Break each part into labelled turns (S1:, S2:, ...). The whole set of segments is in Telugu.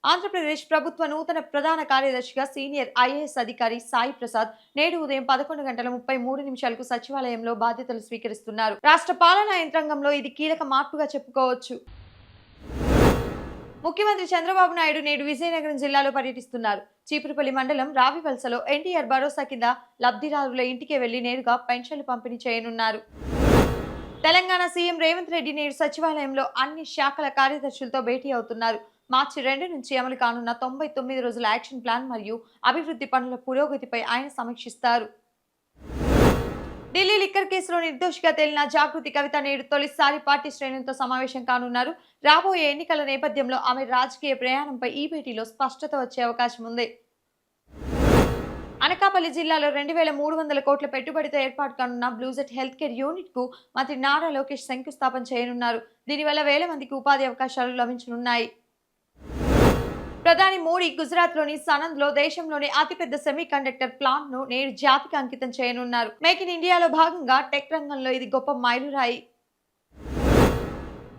S1: ఆంధ్రప్రదేశ్ ప్రభుత్వ నూతన ప్రధాన కార్యదర్శిగా సీనియర్ ఐఏఎస్ అధికారి సాయి ప్రసాద్ నేడు ఉదయం 11:33 సచివాలయంలో బాధ్యతలు స్వీకరిస్తున్నారు. రాష్ట్ర పాలనా యంత్రాంగంలో ఇది కీలక మార్పుగా చెప్పుకోవచ్చు. ముఖ్యమంత్రి చంద్రబాబు నాయుడు నేడు విజయనగరం జిల్లాలో పర్యటిస్తున్నారు. చీపురుపల్లి మండలం రావివలసలో ఎన్టీఆర్ భరోసా కింద లబ్ధిదారుల ఇంటికే వెళ్లి నేరుగా పెన్షన్లు పంపిణీ చేయనున్నారు. తెలంగాణ సీఎం రేవంత్ రెడ్డి నేడు సచివాలయంలో అన్ని శాఖల కార్యదర్శులతో భేటీ అవుతున్నారు. మార్చి 2 నుంచి అమలు కానున్న 99 రోజుల యాక్షన్ ప్లాన్ మరియు అభివృద్ధి పనుల పురోగతిపై ఆయన సమీక్షిస్తారు. ఢిల్లీ లిక్కర్ కేసులో నిర్దోషిగా తేలిన జాగృతి కవిత నేడు తొలిసారి పార్టీ శ్రేణులతో సమావేశం కానున్నారు. రాబోయే ఎన్నికల నేపథ్యంలో ఆమె రాజకీయ ప్రయాణంపై ఈ భేటీలో స్పష్టత వచ్చే అవకాశం ఉంది. అనకాపల్లి జిల్లాలో 2,300 కోట్ల పెట్టుబడితో ఏర్పాటు కానున్న బ్లూజెట్ హెల్త్ కేర్ యూనిట్ కు మంత్రి నారా లోకేష్ శంకుస్థాపన చేయనున్నారు. దీనివల్ల వేల మందికి ఉపాధి అవకాశాలు లభించనున్నాయి. ప్రధాని మోడీ గుజరాత్లోని సనంద్లో దేశంలోని అతిపెద్ద సెమీ కండక్టర్ ప్లాంట్ ను నేడు జాతికి అంకితం చేయనున్నారు. మేక్ ఇన్ ఇండియాలో భాగంగా టెక్ రంగంలో ఇది గొప్ప మైలురాయి.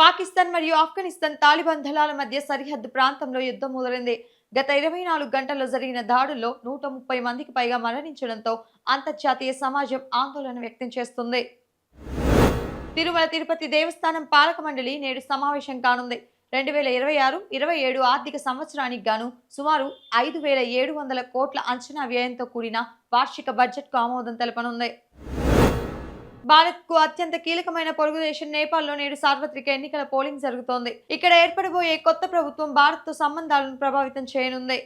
S1: పాకిస్తాన్ మరియు ఆఫ్ఘనిస్తాన్ తాలిబాన్ దళాల మధ్య సరిహద్దు ప్రాంతంలో యుద్ధం మొదలైంది. గత 24 గంటల్లో జరిగిన దాడుల్లో 130 మందికి పైగా మరణించడంతో అంతర్జాతీయ సమాజం ఆందోళన వ్యక్తం చేస్తుంది. తిరుమల తిరుపతి దేవస్థానం పాలక మండలి నేడు సమావేశం కానుంది. 2026-27 ఆర్థిక సంవత్సరానికి గాను సుమారు 5,700 కోట్ల అంచనా వ్యయంతో కూడిన వార్షిక బడ్జెట్ కు ఆమోదం తెలపనుంది. భారత్ కు అత్యంత కీలకమైన పొరుగు దేశం నేపాల్లో నేడు సార్వత్రిక ఎన్నికల పోలింగ్ జరుగుతోంది. ఇక్కడ ఏర్పడబోయే కొత్త ప్రభుత్వం భారత్ తో సంబంధాలను ప్రభావితం చేయనుంది.